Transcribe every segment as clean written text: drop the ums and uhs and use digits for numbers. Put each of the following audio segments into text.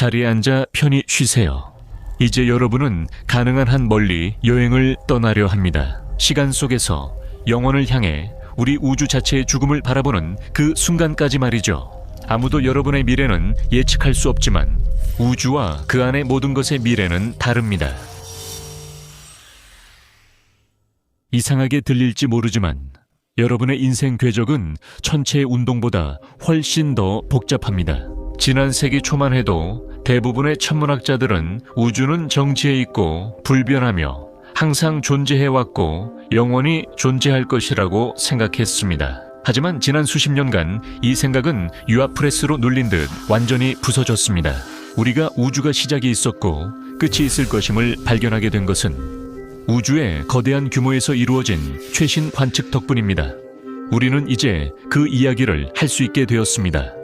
자리에 앉아 편히 쉬세요. 이제 여러분은 가능한 한 멀리 여행을 떠나려 합니다. 시간 속에서 영혼을 향해 우리 우주 자체의 죽음을 바라보는 그 순간까지 말이죠. 아무도 여러분의 미래는 예측할 수 없지만 우주와 그 안의 모든 것의 미래는 다릅니다. 이상하게 들릴지 모르지만 여러분의 인생 궤적은 천체의 운동보다 훨씬 더 복잡합니다. 지난 세기 초만 해도 대부분의 천문학자들은 우주는 정지해 있고 불변하며 항상 존재해왔고 영원히 존재할 것이라고 생각했습니다. 하지만 지난 수십 년간 이 생각은 유아프레스로 눌린 듯 완전히 부서졌습니다. 우리가 우주가 시작이 있었고 끝이 있을 것임을 발견하게 된 것은 우주의 거대한 규모에서 이루어진 최신 관측 덕분입니다. 우리는 이제 그 이야기를 할 수 있게 되었습니다.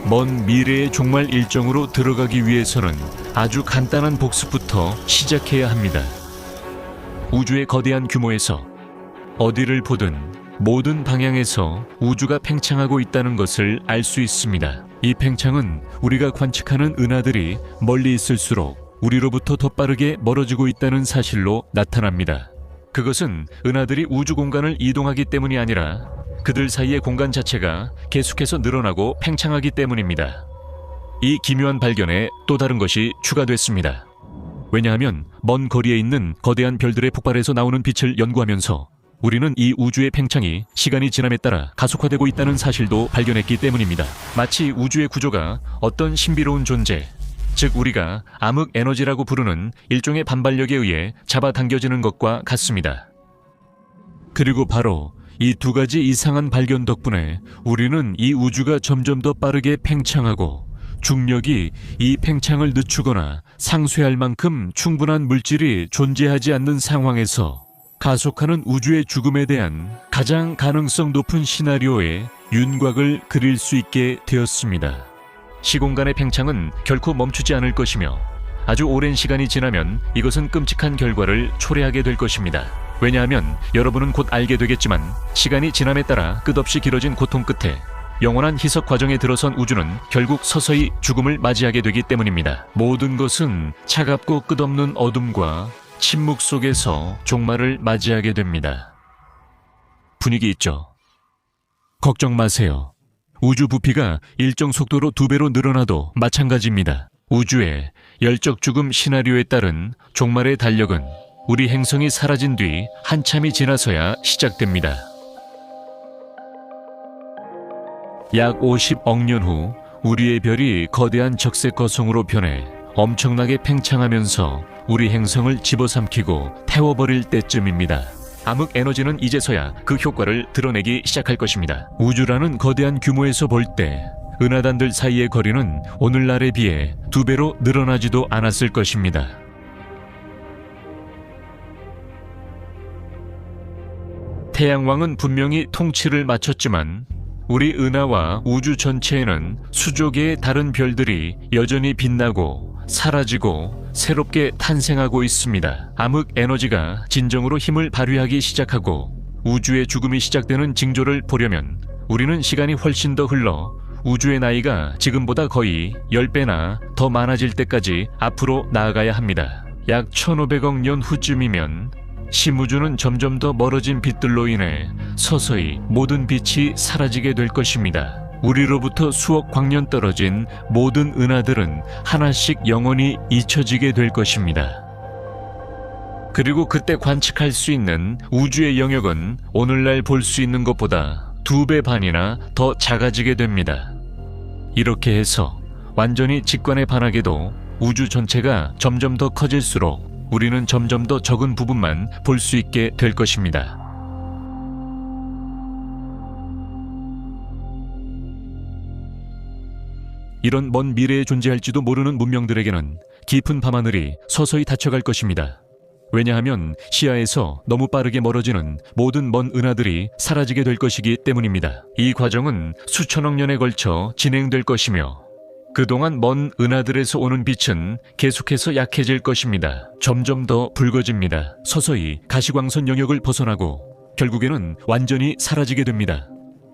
먼 미래의 종말 일정으로 들어가기 위해서는 아주 간단한 복습부터 시작해야 합니다. 우주의 거대한 규모에서 어디를 보든 모든 방향에서 우주가 팽창하고 있다는 것을 알 수 있습니다. 이 팽창은 우리가 관측하는 은하들이 멀리 있을수록 우리로부터 더 빠르게 멀어지고 있다는 사실로 나타납니다. 그것은 은하들이 우주 공간을 이동하기 때문이 아니라 그들 사이의 공간 자체가 계속해서 늘어나고 팽창하기 때문입니다. 이 기묘한 발견에 또 다른 것이 추가됐습니다. 왜냐하면 먼 거리에 있는 거대한 별들의 폭발에서 나오는 빛을 연구하면서 우리는 이 우주의 팽창이 시간이 지남에 따라 가속화되고 있다는 사실도 발견했기 때문입니다. 마치 우주의 구조가 어떤 신비로운 존재, 즉 우리가 암흑 에너지라고 부르는 일종의 반발력에 의해 잡아당겨지는 것과 같습니다. 그리고 바로 이 두 가지 이상한 발견 덕분에 우리는 이 우주가 점점 더 빠르게 팽창하고 중력이 이 팽창을 늦추거나 상쇄할 만큼 충분한 물질이 존재하지 않는 상황에서 가속하는 우주의 죽음에 대한 가장 가능성 높은 시나리오의 윤곽을 그릴 수 있게 되었습니다. 시공간의 팽창은 결코 멈추지 않을 것이며 아주 오랜 시간이 지나면 이것은 끔찍한 결과를 초래하게 될 것입니다. 왜냐하면 여러분은 곧 알게 되겠지만 시간이 지남에 따라 끝없이 길어진 고통 끝에 영원한 희석 과정에 들어선 우주는 결국 서서히 죽음을 맞이하게 되기 때문입니다. 모든 것은 차갑고 끝없는 어둠과 침묵 속에서 종말을 맞이하게 됩니다. 분위기 있죠? 걱정 마세요. 우주 부피가 일정 속도로 2배로 늘어나도 마찬가지입니다. 우주의 열적 죽음 시나리오에 따른 종말의 달력은 우리 행성이 사라진 뒤 한참이 지나서야 시작됩니다. 약 50억 년 후 우리의 별이 거대한 적색 거성으로 변해 엄청나게 팽창하면서 우리 행성을 집어삼키고 태워버릴 때쯤입니다. 암흑 에너지는 이제서야 그 효과를 드러내기 시작할 것입니다. 우주라는 거대한 규모에서 볼 때 은하단들 사이의 거리는 오늘날에 비해 2배로 늘어나지도 않았을 것입니다. 태양왕은 분명히 통치를 마쳤지만 우리 은하와 우주 전체에는 수조 개의 다른 별들이 여전히 빛나고 사라지고 새롭게 탄생하고 있습니다. 암흑 에너지가 진정으로 힘을 발휘하기 시작하고 우주의 죽음이 시작되는 징조를 보려면 우리는 시간이 훨씬 더 흘러 우주의 나이가 지금보다 거의 10배나 더 많아질 때까지 앞으로 나아가야 합니다. 약 1500억 년 후쯤이면 심우주는 점점 더 멀어진 빛들로 인해 서서히 모든 빛이 사라지게 될 것입니다. 우리로부터 수억 광년 떨어진 모든 은하들은 하나씩 영원히 잊혀지게 될 것입니다. 그리고 그때 관측할 수 있는 우주의 영역은 오늘날 볼 수 있는 것보다 2배 반이나 더 작아지게 됩니다. 이렇게 해서 완전히 직관에 반하게도 우주 전체가 점점 더 커질수록 우리는 점점 더 적은 부분만 볼 수 있게 될 것입니다. 이런 먼 미래에 존재할지도 모르는 문명들에게는 깊은 밤하늘이 서서히 닫혀갈 것입니다. 왜냐하면 시야에서 너무 빠르게 멀어지는 모든 먼 은하들이 사라지게 될 것이기 때문입니다. 이 과정은 수천억 년에 걸쳐 진행될 것이며 그동안 먼 은하들에서 오는 빛은 계속해서 약해질 것입니다. 점점 더 붉어집니다. 서서히 가시광선 영역을 벗어나고 결국에는 완전히 사라지게 됩니다.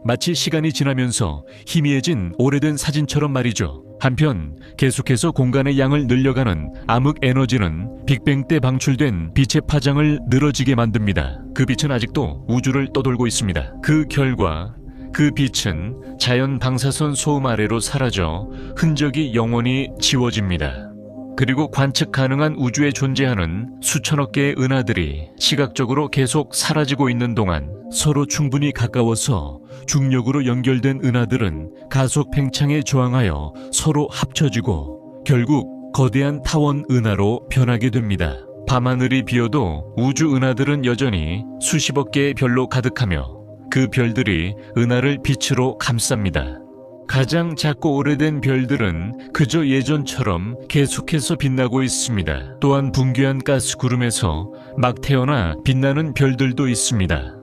마치 시간이 지나면서 희미해진 오래된 사진처럼 말이죠. 한편 계속해서 공간의 양을 늘려가는 암흑 에너지는 빅뱅 때 방출된 빛의 파장을 늘어지게 만듭니다. 그 빛은 아직도 우주를 떠돌고 있습니다. 그 결과 그 빛은 자연 방사선 소음 아래로 사라져 흔적이 영원히 지워집니다. 그리고 관측 가능한 우주에 존재하는 수천억 개의 은하들이 시각적으로 계속 사라지고 있는 동안 서로 충분히 가까워서 중력으로 연결된 은하들은 가속 팽창에 저항하여 서로 합쳐지고 결국 거대한 타원 은하로 변하게 됩니다. 밤하늘이 비어도 우주 은하들은 여전히 수십억 개의 별로 가득하며 그 별들이 은하를 빛으로 감쌉니다. 가장 작고 오래된 별들은 그저 예전처럼 계속해서 빛나고 있습니다. 또한 붕괴한 가스 구름에서 막 태어나 빛나는 별들도 있습니다.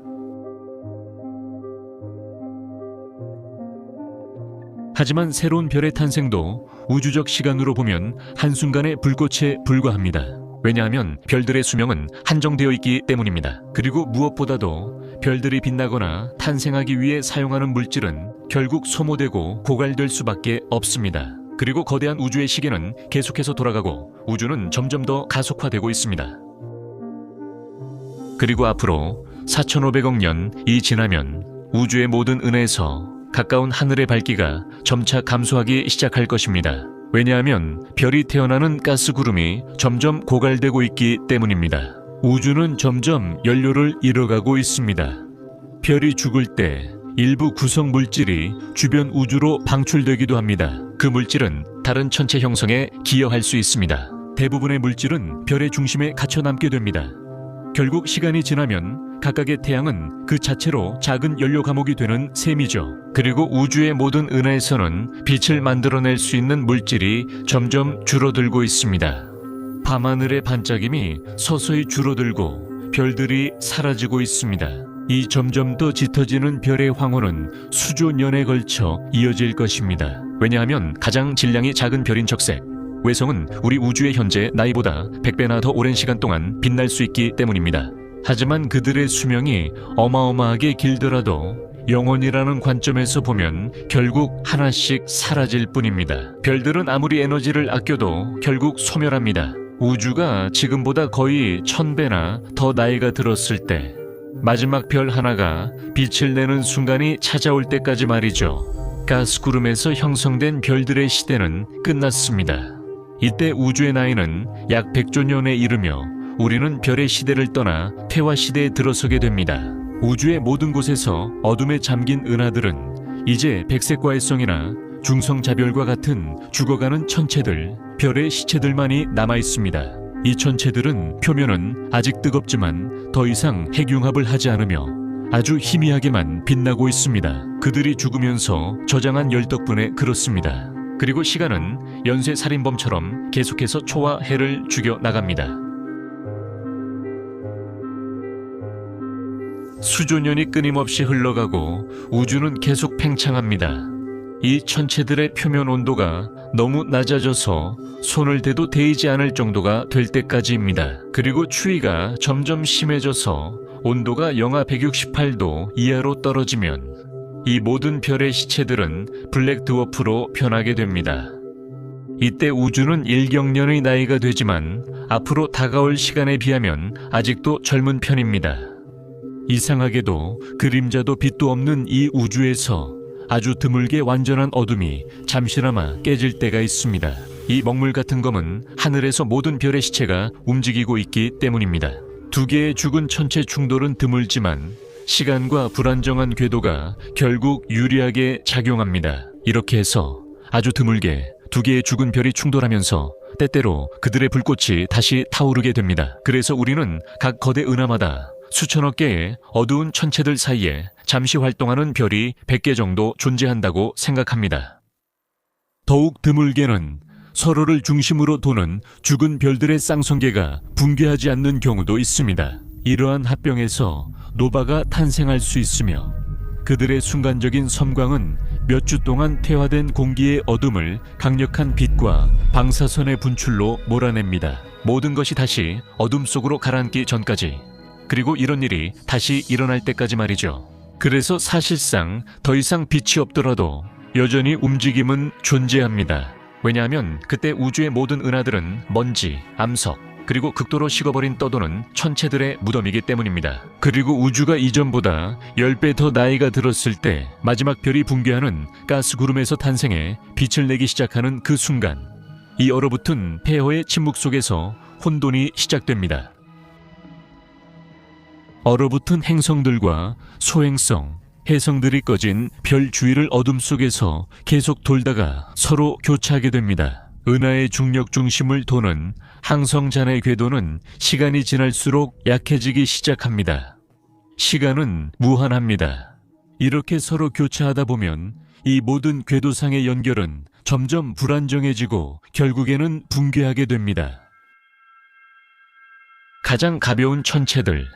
하지만 새로운 별의 탄생도 우주적 시간으로 보면 한순간의 불꽃에 불과합니다. 왜냐하면 별들의 수명은 한정되어 있기 때문입니다. 그리고 무엇보다도 별들이 빛나거나 탄생하기 위해 사용하는 물질은 결국 소모되고 고갈될 수밖에 없습니다. 그리고 거대한 우주의 시계는 계속해서 돌아가고 우주는 점점 더 가속화되고 있습니다. 그리고 앞으로 4,500억 년이 지나면 우주의 모든 은하에서 가까운 하늘의 밝기가 점차 감소하기 시작할 것입니다. 왜냐하면 별이 태어나는 가스 구름이 점점 고갈되고 있기 때문입니다. 우주는 점점 연료를 잃어가고 있습니다. 별이 죽을 때 일부 구성 물질이 주변 우주로 방출되기도 합니다. 그 물질은 다른 천체 형성에 기여할 수 있습니다. 대부분의 물질은 별의 중심에 갇혀 남게 됩니다. 결국 시간이 지나면 각각의 태양은 그 자체로 작은 연료 감옥이 되는 셈이죠. 그리고 우주의 모든 은하에서는 빛을 만들어낼 수 있는 물질이 점점 줄어들고 있습니다. 밤하늘의 반짝임이 서서히 줄어들고 별들이 사라지고 있습니다. 이 점점 더 짙어지는 별의 황혼은 수조 년에 걸쳐 이어질 것입니다. 왜냐하면 가장 질량이 작은 별인 적색 외성은 우리 우주의 현재 나이보다 100배나 더 오랜 시간 동안 빛날 수 있기 때문입니다. 하지만 그들의 수명이 어마어마하게 길더라도 영원이라는 관점에서 보면 결국 하나씩 사라질 뿐입니다. 별들은 아무리 에너지를 아껴도 결국 소멸합니다. 우주가 지금보다 거의 1000배나 더 나이가 들었을 때 마지막 별 하나가 빛을 내는 순간이 찾아올 때까지 말이죠. 가스구름에서 형성된 별들의 시대는 끝났습니다. 이때 우주의 나이는 약 100조 년에 이르며 우리는 별의 시대를 떠나 태화 시대에 들어서게 됩니다. 우주의 모든 곳에서 어둠에 잠긴 은하들은 이제 백색과의 성이나 중성자별과 같은 죽어가는 천체들, 별의 시체들만이 남아있습니다. 이 천체들은 표면은 아직 뜨겁지만 더 이상 핵융합을 하지 않으며 아주 희미하게만 빛나고 있습니다. 그들이 죽으면서 저장한 열 덕분에 그렇습니다. 그리고 시간은 연쇄 살인범처럼 계속해서 초와 해를 죽여 나갑니다. 수조 년이 끊임없이 흘러가고 우주는 계속 팽창합니다. 이 천체들의 표면 온도가 너무 낮아져서 손을 대도 데이지 않을 정도가 될 때까지입니다. 그리고 추위가 점점 심해져서 온도가 영하 168도 이하로 떨어지면 이 모든 별의 시체들은 블랙 드워프로 변하게 됩니다. 이때 우주는 1경년의 나이가 되지만 앞으로 다가올 시간에 비하면 아직도 젊은 편입니다. 이상하게도 그림자도 빛도 없는 이 우주에서 아주 드물게 완전한 어둠이 잠시나마 깨질 때가 있습니다. 이 먹물 같은 검은 하늘에서 모든 별의 시체가 움직이고 있기 때문입니다. 두 개의 죽은 천체 충돌은 드물지만 시간과 불안정한 궤도가 결국 유리하게 작용합니다. 이렇게 해서 아주 드물게 두 개의 죽은 별이 충돌하면서 때때로 그들의 불꽃이 다시 타오르게 됩니다. 그래서 우리는 각 거대 은하마다 수천억 개의 어두운 천체들 사이에 잠시 활동하는 별이 100개 정도 존재한다고 생각합니다. 더욱 드물게는 서로를 중심으로 도는 죽은 별들의 쌍성계가 붕괴하지 않는 경우도 있습니다. 이러한 합병에서 노바가 탄생할 수 있으며 그들의 순간적인 섬광은 몇 주 동안 퇴화된 공기의 어둠을 강력한 빛과 방사선의 분출로 몰아냅니다. 모든 것이 다시 어둠 속으로 가라앉기 전까지, 그리고 이런 일이 다시 일어날 때까지 말이죠. 그래서 사실상 더 이상 빛이 없더라도 여전히 움직임은 존재합니다. 왜냐하면 그때 우주의 모든 은하들은 먼지, 암석, 그리고 극도로 식어버린 떠도는 천체들의 무덤이기 때문입니다. 그리고 우주가 이전보다 10배 더 나이가 들었을 때 마지막 별이 붕괴하는 가스구름에서 탄생해 빛을 내기 시작하는 그 순간, 이 얼어붙은 폐허의 침묵 속에서 혼돈이 시작됩니다. 얼어붙은 행성들과 소행성, 해성들이 꺼진 별 주위를 어둠 속에서 계속 돌다가 서로 교차하게 됩니다. 은하의 중력 중심을 도는 항성잔의 궤도는 시간이 지날수록 약해지기 시작합니다. 시간은 무한합니다. 이렇게 서로 교차하다 보면 이 모든 궤도상의 연결은 점점 불안정해지고 결국에는 붕괴하게 됩니다. 가장 가벼운 천체들,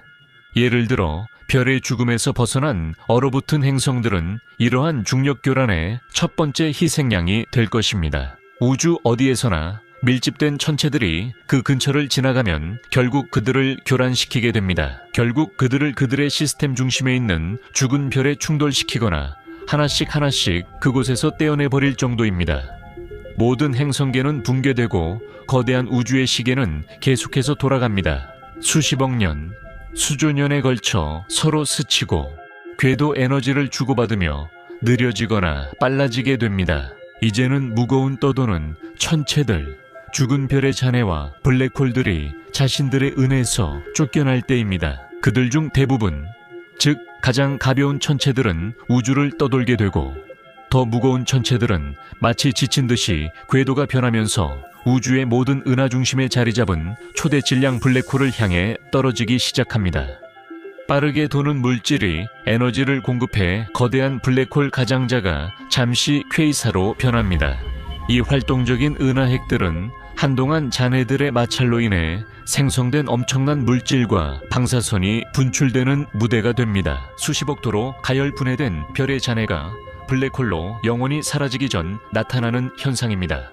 예를 들어 별의 죽음에서 벗어난 얼어붙은 행성들은 이러한 중력 교란의 첫 번째 희생양이 될 것입니다. 우주 어디에서나 밀집된 천체들이 그 근처를 지나가면 결국 그들을 교란시키게 됩니다. 결국 그들을 그들의 시스템 중심에 있는 죽은 별에 충돌시키거나 하나씩 그곳에서 떼어내버릴 정도입니다. 모든 행성계는 붕괴되고 거대한 우주의 시계는 계속해서 돌아갑니다. 수십억 년, 수조 년에 걸쳐 서로 스치고 궤도 에너지를 주고받으며 느려지거나 빨라지게 됩니다. 이제는 무거운 떠도는 천체들, 죽은 별의 잔해와 블랙홀들이 자신들의 은에서 쫓겨날 때입니다. 그들 중 대부분, 즉 가장 가벼운 천체들은 우주를 떠돌게 되고, 더 무거운 천체들은 마치 지친 듯이 궤도가 변하면서 우주의 모든 은하 중심에 자리 잡은 초대 질량 블랙홀을 향해 떨어지기 시작합니다. 빠르게 도는 물질이 에너지를 공급해 거대한 블랙홀 가장자가 잠시 퀘이사로 변합니다. 이 활동적인 은하핵들은 한동안 잔해들의 마찰로 인해 생성된 엄청난 물질과 방사선이 분출되는 무대가 됩니다. 수십억 도로 가열 분해된 별의 잔해가 블랙홀로 영원히 사라지기 전 나타나는 현상입니다.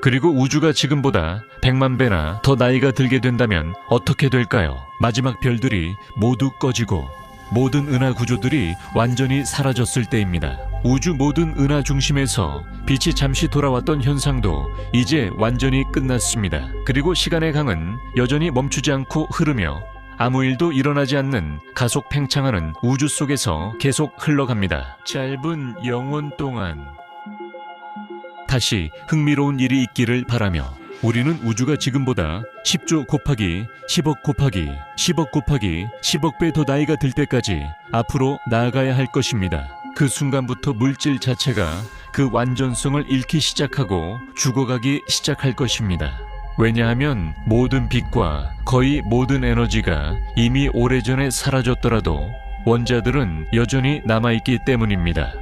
그리고 우주가 지금보다 100만 배나 더 나이가 들게 된다면 어떻게 될까요? 마지막 별들이 모두 꺼지고 모든 은하 구조들이 완전히 사라졌을 때입니다. 우주 모든 은하 중심에서 빛이 잠시 돌아왔던 현상도 이제 완전히 끝났습니다. 그리고 시간의 강은 여전히 멈추지 않고 흐르며 아무 일도 일어나지 않는 가속 팽창하는 우주 속에서 계속 흘러갑니다. 짧은 영원 동안 다시 흥미로운 일이 있기를 바라며 우리는 우주가 지금보다 10조 곱하기 10억 곱하기 10억 곱하기 10억 배 더 나이가 들 때까지 앞으로 나아가야 할 것입니다. 그 순간부터 물질 자체가 그 완전성을 잃기 시작하고 죽어가기 시작할 것입니다. 왜냐하면 모든 빛과 거의 모든 에너지가 이미 오래전에 사라졌더라도 원자들은 여전히 남아있기 때문입니다.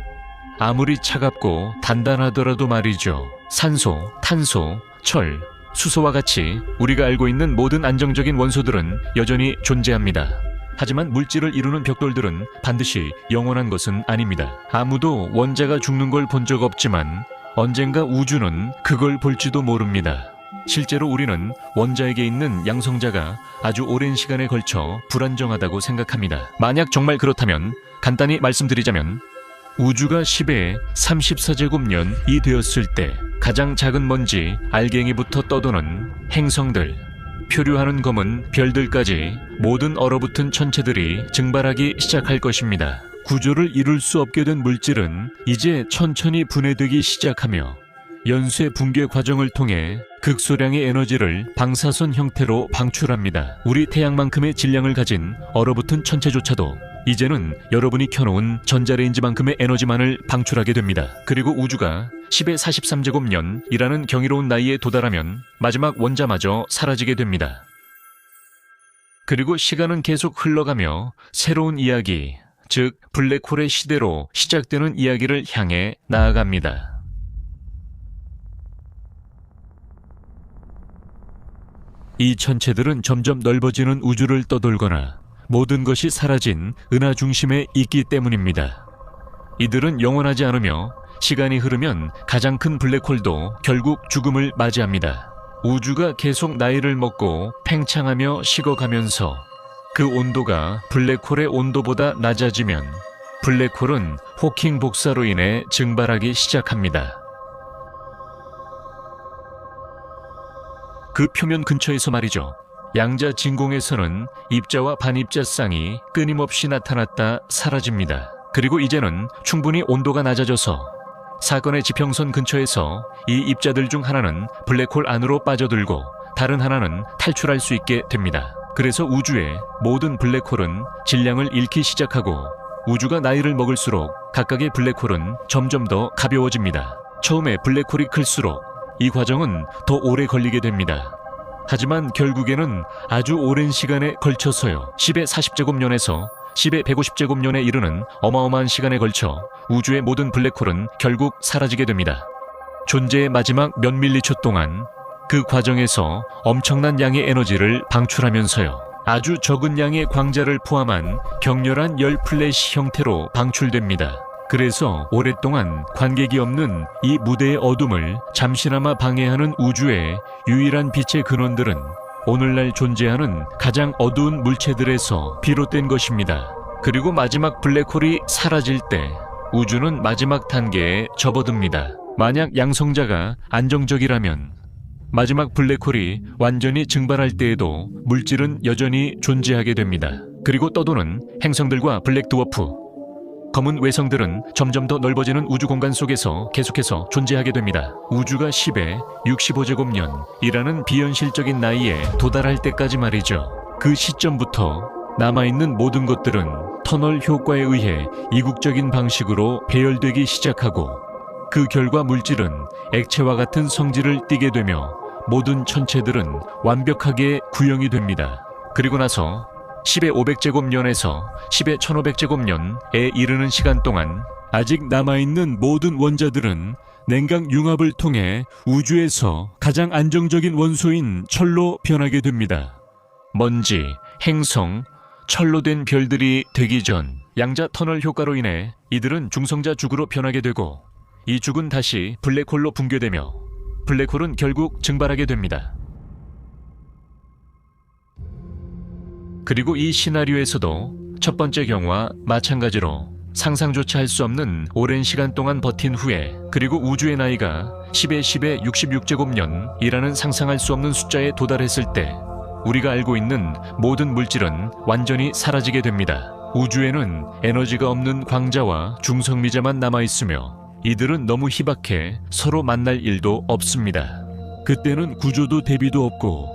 아무리 차갑고 단단하더라도 말이죠. 산소, 탄소, 철, 수소와 같이 우리가 알고 있는 모든 안정적인 원소들은 여전히 존재합니다. 하지만 물질을 이루는 벽돌들은 반드시 영원한 것은 아닙니다. 아무도 원자가 죽는 걸 본 적 없지만 언젠가 우주는 그걸 볼지도 모릅니다. 실제로 우리는 원자에게 있는 양성자가 아주 오랜 시간에 걸쳐 불안정하다고 생각합니다. 만약 정말 그렇다면 간단히 말씀드리자면 우주가 10의 34제곱년이 되었을 때 가장 작은 먼지, 알갱이부터 떠도는 행성들, 표류하는 검은 별들까지 모든 얼어붙은 천체들이 증발하기 시작할 것입니다. 구조를 이룰 수 없게 된 물질은 이제 천천히 분해되기 시작하며 연쇄 붕괴 과정을 통해 극소량의 에너지를 방사선 형태로 방출합니다. 우리 태양만큼의 질량을 가진 얼어붙은 천체조차도 이제는 여러분이 켜놓은 전자레인지만큼의 에너지만을 방출하게 됩니다. 그리고 우주가 10의 43제곱년이라는 경이로운 나이에 도달하면 마지막 원자마저 사라지게 됩니다. 그리고 시간은 계속 흘러가며 새로운 이야기, 즉 블랙홀의 시대로 시작되는 이야기를 향해 나아갑니다. 이 천체들은 점점 넓어지는 우주를 떠돌거나 모든 것이 사라진 은하 중심에 있기 때문입니다. 이들은 영원하지 않으며 시간이 흐르면 가장 큰 블랙홀도 결국 죽음을 맞이합니다. 우주가 계속 나이를 먹고 팽창하며 식어가면서 그 온도가 블랙홀의 온도보다 낮아지면 블랙홀은 호킹 복사로 인해 증발하기 시작합니다. 그 표면 근처에서 말이죠. 양자 진공에서는 입자와 반입자 쌍이 끊임없이 나타났다 사라집니다. 그리고 이제는 충분히 온도가 낮아져서 사건의 지평선 근처에서 이 입자들 중 하나는 블랙홀 안으로 빠져들고 다른 하나는 탈출할 수 있게 됩니다. 그래서 우주의 모든 블랙홀은 질량을 잃기 시작하고 우주가 나이를 먹을수록 각각의 블랙홀은 점점 더 가벼워집니다. 처음에 블랙홀이 클수록 이 과정은 더 오래 걸리게 됩니다. 하지만 결국에는 아주 오랜 시간에 걸쳐서요. 10의 40제곱년에서 10의 150제곱년에 이르는 어마어마한 시간에 걸쳐 우주의 모든 블랙홀은 결국 사라지게 됩니다. 존재의 마지막 몇 밀리초 동안 그 과정에서 엄청난 양의 에너지를 방출하면서요. 아주 적은 양의 광자를 포함한 격렬한 열 플래시 형태로 방출됩니다. 그래서 오랫동안 관객이 없는 이 무대의 어둠을 잠시나마 방해하는 우주의 유일한 빛의 근원들은 오늘날 존재하는 가장 어두운 물체들에서 비롯된 것입니다. 그리고 마지막 블랙홀이 사라질 때 우주는 마지막 단계에 접어듭니다. 만약 양성자가 안정적이라면 마지막 블랙홀이 완전히 증발할 때에도 물질은 여전히 존재하게 됩니다. 그리고 떠도는 행성들과 블랙 드워프, 검은 외성들은 점점 더 넓어지는 우주 공간 속에서 계속해서 존재하게 됩니다. 우주가 10의 65제곱년이라는 비현실적인 나이에 도달할 때까지 말이죠. 그 시점부터 남아있는 모든 것들은 터널 효과에 의해 이국적인 방식으로 배열되기 시작하고 그 결과 물질은 액체와 같은 성질을 띠게 되며 모든 천체들은 완벽하게 구형이 됩니다. 그리고 나서 10의 500제곱년에서 10의 1500제곱년에 이르는 시간 동안 아직 남아있는 모든 원자들은 냉각 융합을 통해 우주에서 가장 안정적인 원소인 철로 변하게 됩니다. 먼지, 행성, 철로 된 별들이 되기 전 양자 터널 효과로 인해 이들은 중성자 죽으로 변하게 되고 이 죽은 다시 블랙홀로 붕괴되며 블랙홀은 결국 증발하게 됩니다. 그리고 이 시나리오에서도 첫 번째 경우와 마찬가지로 상상조차 할 수 없는 오랜 시간 동안 버틴 후에 그리고 우주의 나이가 10의 10의 66제곱년이라는 상상할 수 없는 숫자에 도달했을 때 우리가 알고 있는 모든 물질은 완전히 사라지게 됩니다. 우주에는 에너지가 없는 광자와 중성미자만 남아있으며 이들은 너무 희박해 서로 만날 일도 없습니다. 그때는 구조도 대비도 없고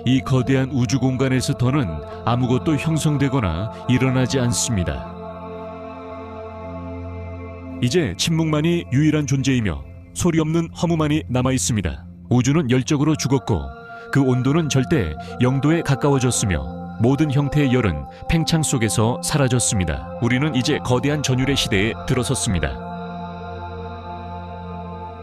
이 거대한 우주 공간에서 더는 아무것도 형성되거나 일어나지 않습니다. 이제 침묵만이 유일한 존재이며 소리 없는 허무만이 남아있습니다. 우주는 열적으로 죽었고 그 온도는 절대 0도에 가까워졌으며 모든 형태의 열은 팽창 속에서 사라졌습니다. 우리는 이제 거대한 전율의 시대에 들어섰습니다.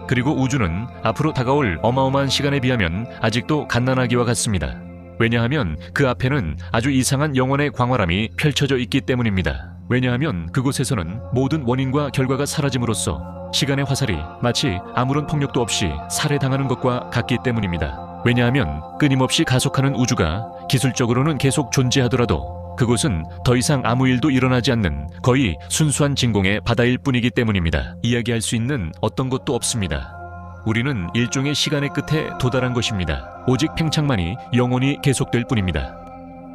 그리고 우주는 앞으로 다가올 어마어마한 시간에 비하면 아직도 갓난아기와 같습니다. 왜냐하면 그 앞에는 아주 이상한 영혼의 광활함이 펼쳐져 있기 때문입니다. 왜냐하면 그곳에서는 모든 원인과 결과가 사라짐으로써 시간의 화살이 마치 아무런 폭력도 없이 살해당하는 것과 같기 때문입니다. 왜냐하면 끊임없이 가속하는 우주가 기술적으로는 계속 존재하더라도 그곳은 더 이상 아무 일도 일어나지 않는 거의 순수한 진공의 바다일 뿐이기 때문입니다. 이야기할 수 있는 어떤 것도 없습니다. 우리는 일종의 시간의 끝에 도달한 것입니다. 오직 팽창만이 영원히 계속될 뿐입니다.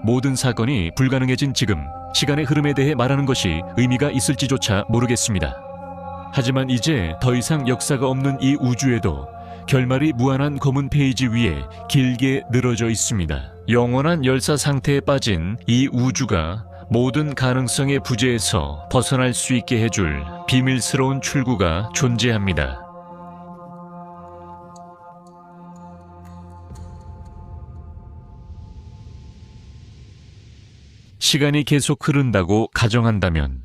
모든 사건이 불가능해진 지금 시간의 흐름에 대해 말하는 것이 의미가 있을지조차 모르겠습니다. 하지만 이제 더 이상 역사가 없는 이 우주에도 결말이 무한한 검은 페이지 위에 길게 늘어져 있습니다. 영원한 열사 상태에 빠진 이 우주가 모든 가능성의 부재에서 벗어날 수 있게 해줄 비밀스러운 출구가 존재합니다. 시간이 계속 흐른다고 가정한다면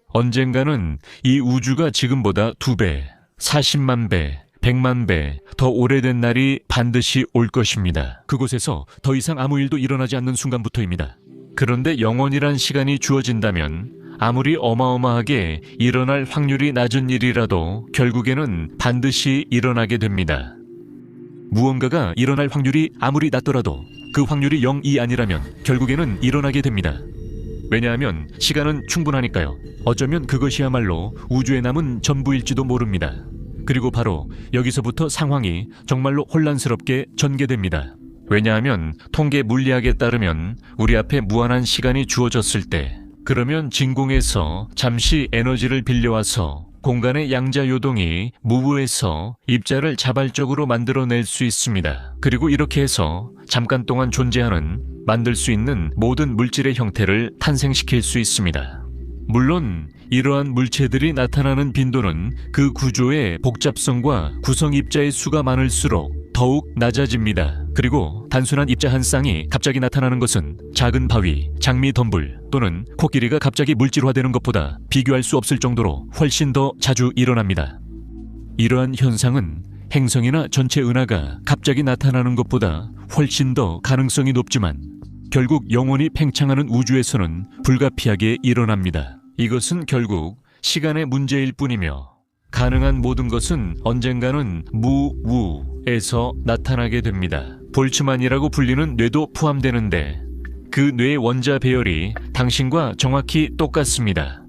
언젠가는 이 우주가 지금보다 2배, 40만 배, 100만 배 더 오래된 날이 반드시 올 것입니다. 그곳에서 더 이상 아무 일도 일어나지 않는 순간부터입니다. 그런데 영원이란 시간이 주어진다면 아무리 어마어마하게 일어날 확률이 낮은 일이라도 결국에는 반드시 일어나게 됩니다. 무언가가 일어날 확률이 아무리 낮더라도 그 확률이 0이 아니라면 결국에는 일어나게 됩니다. 왜냐하면 시간은 충분하니까요. 어쩌면 그것이야말로 우주에 남은 전부일지도 모릅니다. 그리고 바로 여기서부터 상황이 정말로 혼란스럽게 전개됩니다. 왜냐하면 통계 물리학에 따르면 우리 앞에 무한한 시간이 주어졌을 때, 그러면 진공에서 잠시 에너지를 빌려와서 공간의 양자 요동이 무브에서 입자를 자발적으로 만들어낼 수 있습니다. 그리고 이렇게 해서 잠깐 동안 존재하는, 만들 수 있는 모든 물질의 형태를 탄생시킬 수 있습니다. 물론 이러한 물체들이 나타나는 빈도는 그 구조의 복잡성과 구성 입자의 수가 많을수록 더욱 낮아집니다. 그리고 단순한 입자 한 쌍이 갑자기 나타나는 것은 작은 바위, 장미 덤불 또는 코끼리가 갑자기 물질화되는 것보다 비교할 수 없을 정도로 훨씬 더 자주 일어납니다. 이러한 현상은 행성이나 전체 은하가 갑자기 나타나는 것보다 훨씬 더 가능성이 높지만 결국 영원히 팽창하는 우주에서는 불가피하게 일어납니다. 이것은 결국 시간의 문제일 뿐이며 가능한 모든 것은 언젠가는 무우에서 나타나게 됩니다. 볼츠만이라고 불리는 뇌도 포함되는데 그 뇌의 원자 배열이 당신과 정확히 똑같습니다.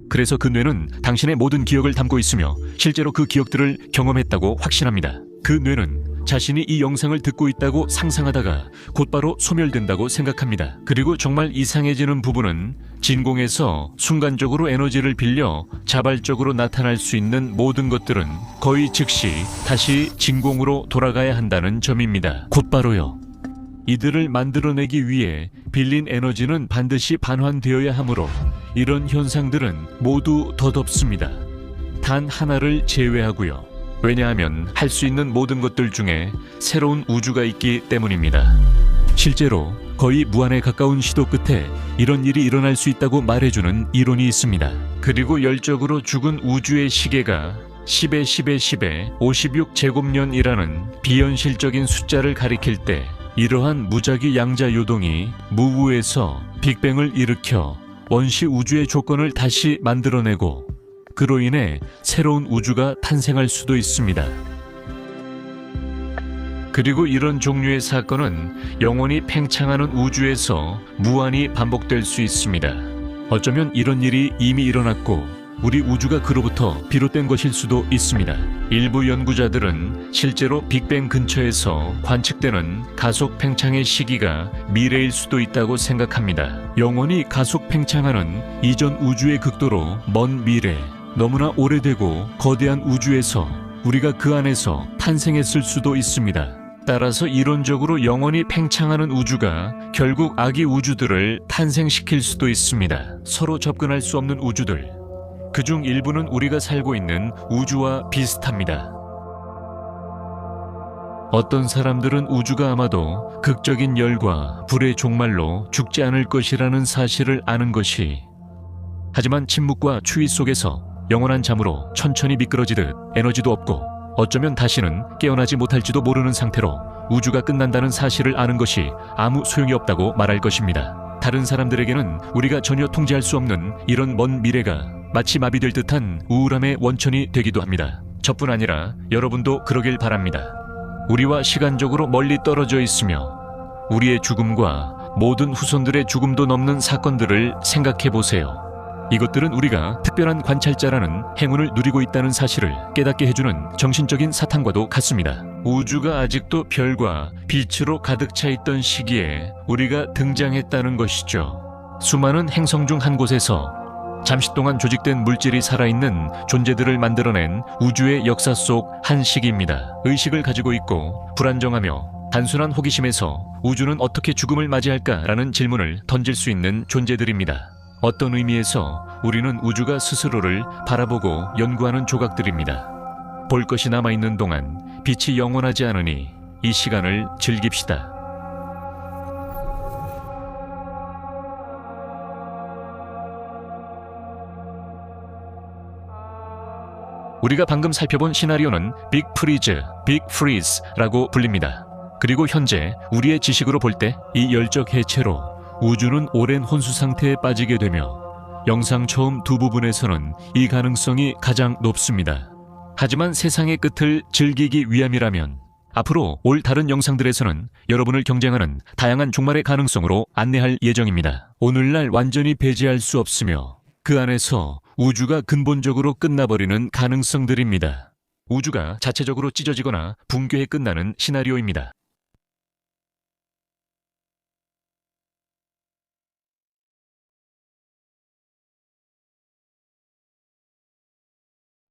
그래서 그 뇌는 당신의 모든 기억을 담고 있으며 실제로 그 기억들을 경험했다고 확신합니다. 그 뇌는 자신이 이 영상을 듣고 있다고 상상하다가 곧바로 소멸된다고 생각합니다. 그리고 정말 이상해지는 부분은 진공에서 순간적으로 에너지를 빌려 자발적으로 나타날 수 있는 모든 것들은 거의 즉시 다시 진공으로 돌아가야 한다는 점입니다. 곧바로요. 이들을 만들어내기 위해 빌린 에너지는 반드시 반환되어야 하므로 이런 현상들은 모두 덧없습니다. 단 하나를 제외하고요. 왜냐하면 할 수 있는 모든 것들 중에 새로운 우주가 있기 때문입니다. 실제로 거의 무한에 가까운 시도 끝에 이런 일이 일어날 수 있다고 말해주는 이론이 있습니다. 그리고 열적으로 죽은 우주의 시계가 10의 10의 10의 56제곱년이라는 비현실적인 숫자를 가리킬 때 이러한 무작위 양자 요동이 무우에서 빅뱅을 일으켜 원시 우주의 조건을 다시 만들어내고 그로 인해 새로운 우주가 탄생할 수도 있습니다. 그리고 이런 종류의 사건은 영원히 팽창하는 우주에서 무한히 반복될 수 있습니다. 어쩌면 이런 일이 이미 일어났고 우리 우주가 그로부터 비롯된 것일 수도 있습니다. 일부 연구자들은 실제로 빅뱅 근처에서 관측되는 가속 팽창의 시기가 미래일 수도 있다고 생각합니다. 영원히 가속 팽창하는 이전 우주의 극도로 먼 미래, 너무나 오래되고 거대한 우주에서 우리가 그 안에서 탄생했을 수도 있습니다. 따라서 이론적으로 영원히 팽창하는 우주가 결국 아기 우주들을 탄생시킬 수도 있습니다. 서로 접근할 수 없는 우주들. 그중 일부는 우리가 살고 있는 우주와 비슷합니다. 어떤 사람들은 우주가 아마도 극적인 열과 불의 종말로 죽지 않을 것이라는 사실을 아는 것이, 하지만 침묵과 추위 속에서 영원한 잠으로 천천히 미끄러지듯 에너지도 없고 어쩌면 다시는 깨어나지 못할지도 모르는 상태로 우주가 끝난다는 사실을 아는 것이 아무 소용이 없다고 말할 것입니다. 다른 사람들에게는 우리가 전혀 통제할 수 없는 이런 먼 미래가 마치 마비될 듯한 우울함의 원천이 되기도 합니다. 저뿐 아니라 여러분도 그러길 바랍니다. 우리와 시간적으로 멀리 떨어져 있으며 우리의 죽음과 모든 후손들의 죽음도 넘는 사건들을 생각해 보세요. 이것들은 우리가 특별한 관찰자라는 행운을 누리고 있다는 사실을 깨닫게 해주는 정신적인 사탕과도 같습니다. 우주가 아직도 별과 빛으로 가득 차 있던 시기에 우리가 등장했다는 것이죠. 수많은 행성 중 한 곳에서 잠시 동안 조직된 물질이 살아있는 존재들을 만들어낸 우주의 역사 속 한 시기입니다. 의식을 가지고 있고 불안정하며 단순한 호기심에서 우주는 어떻게 죽음을 맞이할까라는 질문을 던질 수 있는 존재들입니다. 어떤 의미에서 우리는 우주가 스스로를 바라보고 연구하는 조각들입니다. 볼 것이 남아있는 동안 빛이 영원하지 않으니 이 시간을 즐깁시다. 우리가 방금 살펴본 시나리오는 빅 프리즈, 빅 프리즈라고 불립니다. 그리고 현재 우리의 지식으로 볼 때 이 열적 해체로 우주는 오랜 혼수 상태에 빠지게 되며 영상 처음 두 부분에서는 이 가능성이 가장 높습니다. 하지만 세상의 끝을 즐기기 위함이라면 앞으로 올 다른 영상들에서는 여러분을 경쟁하는 다양한 종말의 가능성으로 안내할 예정입니다. 오늘날 완전히 배제할 수 없으며 그 안에서 우주가 근본적으로 끝나버리는 가능성들입니다. 우주가 자체적으로 찢어지거나 붕괴해 끝나는 시나리오입니다.